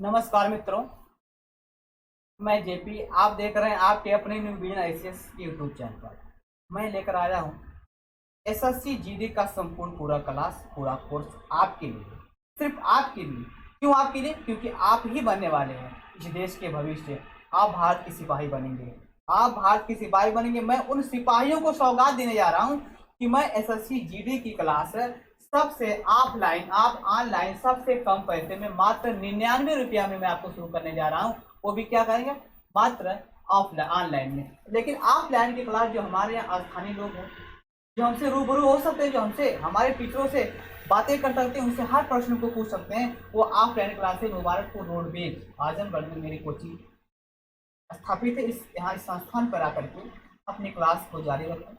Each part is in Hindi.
नमस्कार मित्रों, मैं जेपी। आप देख रहे हैं आपके अपने new vision ICS YouTube channel पर। मैं लेकर आया हूं एसएससी जीडी का संपूर्ण पूरा क्लास, पूरा कोर्स आपके लिए, सिर्फ आपके लिए। क्यों आपके लिए? क्योंकि आप ही बनने वाले हैं इस देश के भविष्य। आप भारत के सिपाही बनेंगे, आप भारत के सिपाही बनेंगे। मैं उन सिपाहियों को सौगात देने जा रहा हूं कि मैं एसएससी जीडी की क्लास सबसे ऑफलाइन, आप ऑनलाइन सबसे कम पैसे में, मात्र 99 रुपया में मैं आपको शुरू करने जा रहा हूँ। वो भी क्या करेंगे? मात्र ऑफलाइन, ऑनलाइन में। लेकिन ऑफलाइन की क्लास जो हमारे यहाँ स्थानीय लोग हैं, जो हमसे रूबरू हो सकते हैं, जो हमसे, हमारे टीचरों से बातें कर सकते हैं, उनसे हर प्रश्न को पूछ सकते हैं, वो offline classes Mubarakpur roadways Azamgarh में मेरी कोचिंग स्थापित है। इस यहाँ इस संस्थान पर आकर के अपनी क्लास को जारी रखें।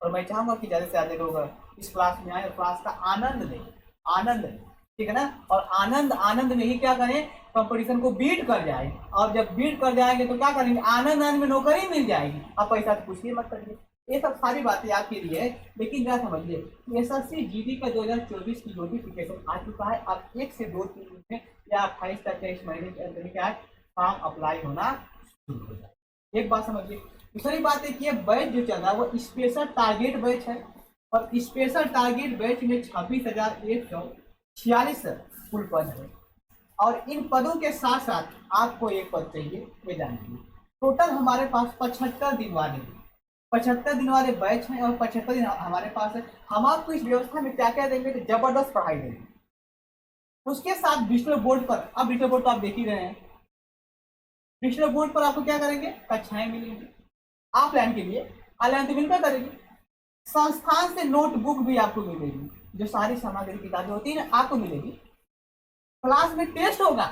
और मैं चाहूंगा कि ज़्यादा से ज़्यादा लोग इस क्लास में आए और क्लास का आनंद लें, आनंद लें, ठीक है ना। और आनंद आनंद में ही क्या करें? कंपटीशन को बीट कर जाए। और जब बीट कर जाएंगे तो क्या करेंगे? आनंद आनंद में नौकरी मिल जाएगी। आप पैसा तो पूछिए मत करिए, ये सब सारी बातें आपके लिए है। लेकिन क्या समझिए, एसएससी जीडी का 2024 की नोटिफिकेशन आ चुका है। अब 1 से 2-3 दिन में या 28 तक या इस महीने के अंदर क्या है, फॉर्म अप्लाई होना शुरू हो जाए। एक बात समझिए। दूसरी बात है कि बैच जो चल रहा है वो स्पेशल टारगेट बैच है। और स्पेशल टारगेट बैच में 26,146 कुल पद है। और इन पदों के साथ साथ आपको एक पद चाहिए, ये जानिए। टोटल हमारे पास 75 दिन वाले 75 दिन वाले बैच हैं। और 75 दिन हमारे पास है। हम आपको इस व्यवस्था में क्या क्या देंगे? तो जबरदस्त पढ़ाई देंगे। उसके साथ डिजिटल बोर्ड पर, अब डिजिटल बोर्ड तो आप देख ही रहे हैं, डिजिटल बोर्ड पर आपको क्या करेंगे? कक्षाएं मिलेंगी ऑफलाइन के लिए, ऑनलाइन तो मिलकर करेगी। संस्थान से नोटबुक भी आपको मिलेगी, जो सारी सामग्री किताबें होती है ना, आपको मिलेगी। क्लास में टेस्ट होगा,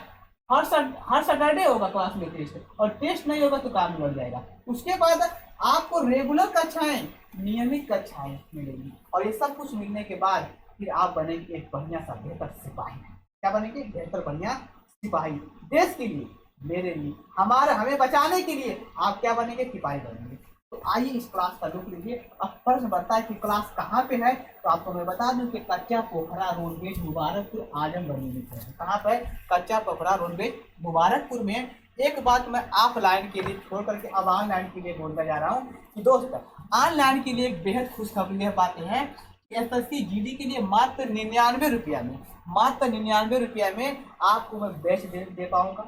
हर सैटरडे होगा क्लास में टेस्ट। और टेस्ट नहीं होगा तो काम बढ़ जाएगा। उसके बाद आपको रेगुलर कक्षाएं, नियमित कक्षाएं मिलेगी। और ये सब कुछ मिलने के बाद फिर आप बनेंगे एक बढ़िया सा बेहतर सिपाही। क्या बनेंगे? बेहतर बढ़िया सिपाही। देश के लिए, मेरे लिए, हमें बचाने के लिए आप क्या बनेंगे? सिपाही बनेंगे। तो आइए इस क्लास का लुक लीजिए। अब प्रश्न बनता है कि क्लास कहाँ पे है, तो आपको मैं बता दूं कि कच्चा पोखरा रोडवेज मुबारकपुर आजमगढ़ में है। कहाँ पे? कच्चा पोखरा रोडवेज मुबारकपुर में। एक बात मैं ऑफलाइन के लिए छोड़ करके अब ऑनलाइन के लिए बोलता जा रहा हूँ कि दोस्त, ऑनलाइन के लिए एक बेहद खुशखबरी बातें हैं। एसएससी जीडी के लिए मात्र 99 रुपया में, मात्र 99 रुपया में आपको मैं बैच दे पाऊंगा।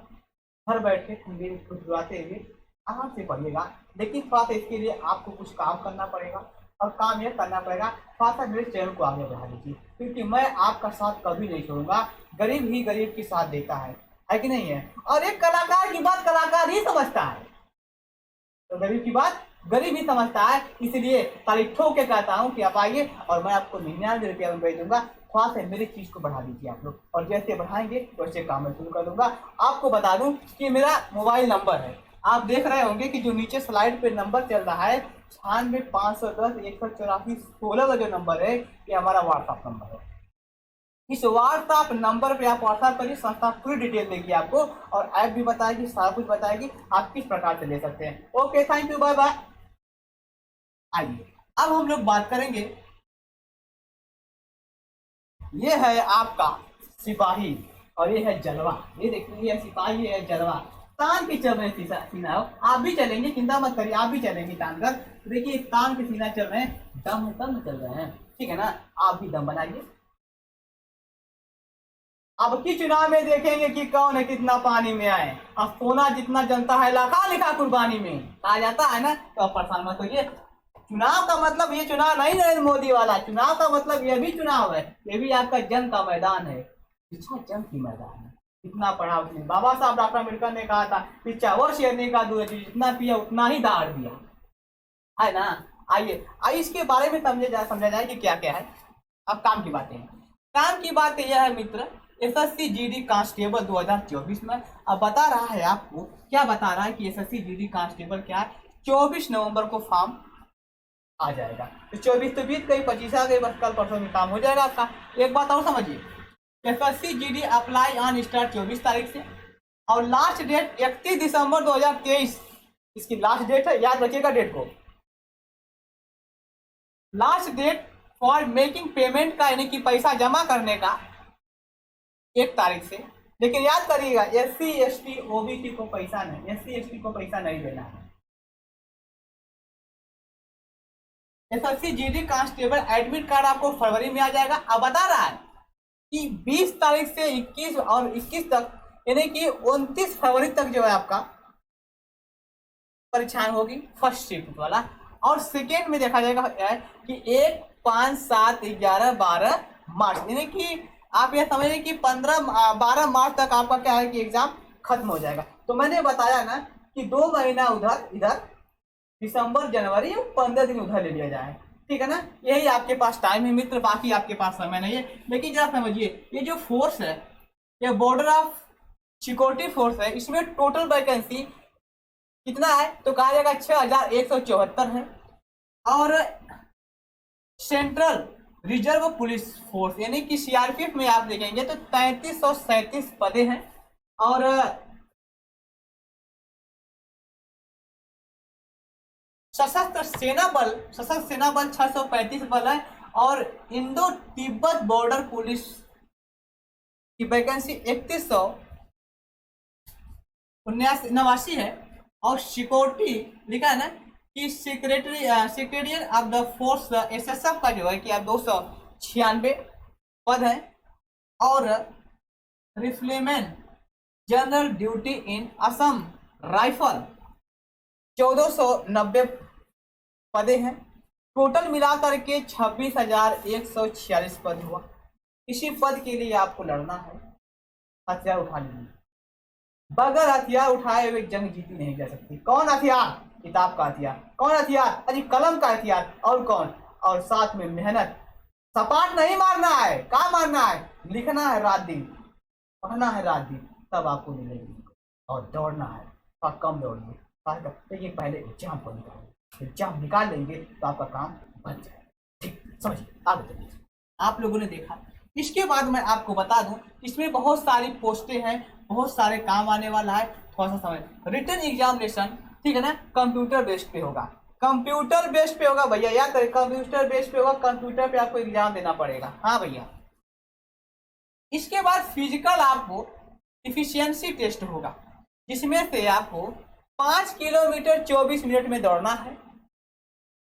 घर बैठ के खुदवाते हुए आराम से पढ़िएगा। लेकिन थोड़ा सा इसके लिए आपको कुछ काम करना पड़ेगा। और काम यह करना पड़ेगा, थोड़ा सा मेरे चैनल को आगे बढ़ा दीजिए, क्योंकि मैं आपका साथ कभी नहीं छोड़ूंगा। गरीब ही गरीब के साथ देता है कि नहीं है? और एक कलाकार की बात कलाकार ही समझता है, तो गरीब की बात गरीब ही समझता है। इसलिए तारीखों के कहता हूँ कि आप आइए और मैं आपको 99 रुपया में भेज दूंगा। थोड़ा सा मेरी चीज को बढ़ा दीजिए आप लोग, और जैसे बढ़ाएंगे वैसे काम मैं शुरू कर दूंगा। आपको बता दूं कि मेरा मोबाइल नंबर है, आप देख रहे होंगे कि जो नीचे स्लाइड पे नंबर चल रहा है 96,510,184 का जो नंबर है, ये हमारा व्हाट्सएप नंबर है। इस व्हाट्सएप नंबर पे आप व्हाट्सएप करिए, संस्था पूरी डिटेल देगी आपको, और ऐप भी बताएगी, सारा कुछ बताएगी, आप किस प्रकार से ले सकते हैं। Okay, thank you, bye bye. आइए अब हम लोग बात करेंगे, ये है आपका सिपाही और ये है जलवा। ये देखिए, ये सिपाही, ये है जलवा। तान के चल रहे हैं सीना हो, आप भी चलेंगे, चिंता मत करिए, आप भी चलेंगे तान कर। देखिए तान के सीना चल रहे हैं, दम दम चल रहे हैं, ठीक है ना। आप भी दम बनाइए। अब की चुनाव में देखेंगे कि कौन है कितना पानी में आए। अब सोना जितना जलता है लाखा लिखा कुर्बानी में, कहा जाता है ना। तो अब परेशान मत होइए। चुनाव का मतलब ये चुनाव नहीं नरेंद्र मोदी वाला, चुनाव का मतलब ये भी चुनाव है, ये भी आपका जंग का मैदान है। शिक्षा जंग की मैदान है। इतना पढ़ा उसने, बाबा साहब डॉक्टर अम्बेडकर ने कहा था, शिक्षा वो शेरने का दूध, जितना पिया उतना ही दाड़ दिया, है ना। आइए आइए इसके बारे में समझा जाए कि क्या क्या है। अब काम की बातें हैं। काम की बात यह है मित्र, एसएससी जीडी कांस्टेबल 2024 में अब बता रहा है आपको, क्या बता रहा है कि एसएससी जीडी कांस्टेबल क्या है, 24 नवंबर को फॉर्म आ जाएगा। तो 24 तो बीत गई, 25 आ गई, बस कल परसों में काम हो जाएगा आपका। एक बात और समझिए, SSC GD apply on start 24 तारीख से, और लास्ट डेट 31 दिसंबर 2023 इसकी लास्ट डेट है, याद रखिएगा डेट को। Last date for making payment का, यानी कि पैसा जमा करने का 1 तारीख से लेकिन याद करिएगा SC ST OBC को पैसा नहीं, SC ST को पैसा नहीं देना है। SSC GD constable admit card आपको फरवरी में आ जाएगा। अब बता रहा है कि 20 तारीख से 21 और 21 तक, यानी कि 29 फरवरी तक जो है आपका परीक्षाएं होगी फर्स्ट शिफ्ट वाला। और सेकेंड में देखा जाएगा कि 1, 5, 7, 11, 12 मार्च, यानी कि आप यह समझिए कि 12 मार्च तक आपका क्या है कि एग्जाम खत्म हो जाएगा। तो मैंने बताया ना कि 2 महीना उधर इधर, दिसंबर जनवरी 15 दिन उधर ले लिया जाए, ठीक है ना। यही आपके पास टाइम है मित्र, बाकी आपके पास समय नहीं है। लेकिन जरा समझिए, ये जो फोर्स है, ये बॉर्डर ऑफ सिक्योरिटी फोर्स है, इसमें टोटल वैकेंसी कितना है तो कहा जाएगा 6174 है। और सेंट्रल रिजर्व पुलिस फोर्स यानी कि CRPF में आप देखेंगे तो 3337 पदे हैं। और सशस्त्र सेना बल 635 बल है। और इंडो तिब्बत बॉर्डर पुलिस की वैकेंसी 3189 है। और सिक्योरिटी लिखा है ना कि secretary of the force SSF का जो है कि आप 296 पद है। और riflemen general duty in Assam rifle 1490 पदे हैं। टोटल मिलाकर के 26,146 पद हुआ। इसी पद के लिए आपको लड़ना है, हथियार उठा लीजिए। बगैर हथियार उठाए हुए जंग जीती नहीं जा सकती। कौन हथियार? किताब का हथियार। कौन हथियार? अरे कलम का हथियार। और कौन? और साथ में मेहनत। सपाट नहीं मारना है, कहाँ मारना है? लिखना है रात दिन, पढ़ना है रात दिन, तब आपको मिलेगी। और दौड़ना है, और कम दौड़िए, देखिए पहले एग्जाम को निकालें, एग्जाम निकाल लेंगे तो आपका काम बन जाएगा। ठीक, समझिए आगे चलिए। आप लोगों ने देखा। इसके बाद मैं आपको बता दूं, इसमें बहुत सारी पोस्टें हैं, बहुत सारे काम आने वाला है। थोड़ा सा समय रिटन एग्जामिनेशन, ठीक है ना, कंप्यूटर बेस्ड पे होगा। कंप्यूटर बेस्ड पे होगा भैया, याद करें कंप्यूटर बेस्ड पे होगा। कंप्यूटर पे आपको एग्जाम देना पड़ेगा। हाँ भैया। इसके बाद फिजिकल आपको इफिशियंसी टेस्ट होगा, जिसमें से आपको 5 किलोमीटर 24 मिनट में दौड़ना है।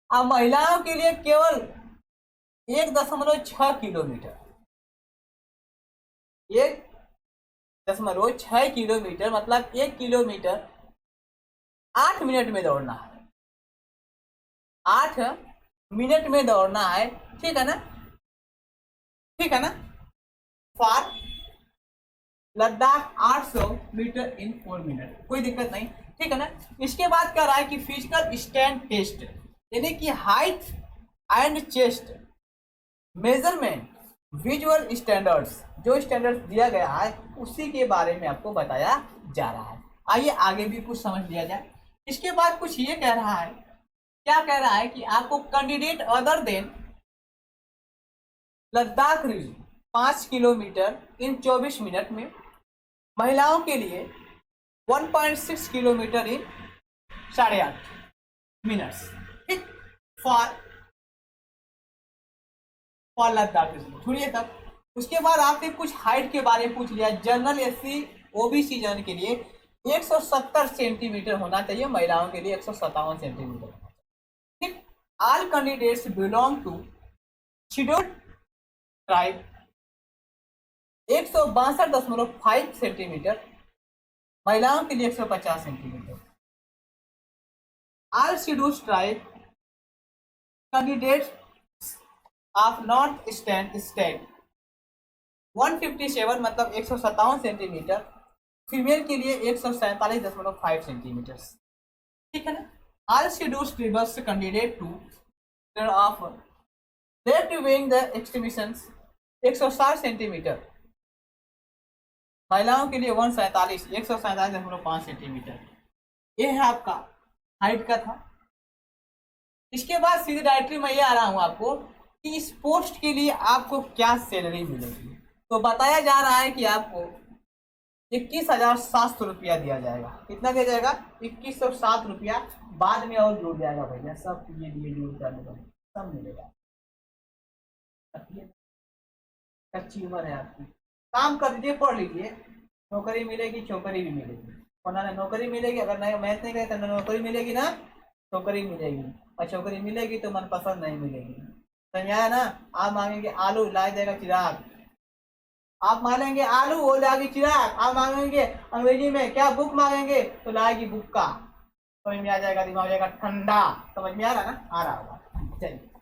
अब महिलाओं के लिए केवल 1.6 किलोमीटर, 1.6 किलोमीटर मतलब 1 किलोमीटर 8 मिनट में दौड़ना है। 8 मिनट में दौड़ना है, ठीक है ना, ठीक है ना। For Ladakh 800 meter in 4 minute, कोई दिक्कत नहीं, ठीक है ना। इसके बाद क्या रहा है कि फिजिकल स्टैंड टेस्ट, यानी कि height and chest measurement, visual standards, जो स्टैंडर्ड्स दिया गया है उसी के बारे में आपको बताया जा रहा है। आइए आगे भी कुछ समझ लिया जाए। इसके बाद कुछ ये कह रहा है, क्या कह रहा है कि आपको candidate other than Ladakh region 5 kilometer in 24 minute में, महिलाओं के लिए 1.6 किलोमीटर इन 8.5 मिनट्स, ठीक, फॉर लद्दाख छोड़िए तक। उसके बाद आपने कुछ हाइट के बारे में पूछ लिया। जनरल SC OBC जन के लिए 170 सेंटीमीटर होना चाहिए, महिलाओं के लिए 157 सेंटीमीटर, ठीक। All candidates belong to scheduled tribe 162.5 centimeter, महिलाओं के लिए 150 centimeter. All scheduled tribe candidates of north eastern state 157 मतलब 157 सेंटीमीटर, फीमेल के लिए 147.5 सेंटीमीटर, ठीक है ना। All scheduled tribes candidate to of left wing the extremisms 160 centimetre, महिलाओं के लिए 147.5 सेंटीमीटर। ये है आपका हाइट का था। इसके बाद सीधे डायरेक्टली मैं ये आ रहा हूं आपको कि इस पोस्ट के लिए आपको क्या सैलरी मिलेगी। तो बताया जा रहा है कि आपको 21,700 रुपया दिया जाएगा। कितना दिया जाएगा? 2107 रुपया। बाद में और जुड़ जाएगा भैया, सब ये जुड़ जाने वाले सब मिलेगा। कच्ची उम्र है आपकी, काम कर दीजिए, पढ़ लीजिए। नौकरी मिलेगी, छोकरी भी मिलेगी। और ना नौकरी मिलेगी, अगर नहीं मेहनत नहीं करे तो ना नौकरी मिलेगी ना छोकरी मिलेगी। और छोकरी मिलेगी तो मनपसंद नहीं मिलेगी। समझ आया ना? आप मांगेंगे आलू, ला देगा चिराग। आप मांगेंगे आलू, वो लाएगी चिराग। आप मांगेंगे अंग्रेजी में क्या, बुक मांगेंगे तो लाएगी बुक्का। समझ में आ जाएगा, दिमाग हो जाएगा ठंडा। समझ में आ रहा ना? आ रहा होगा। चलिए।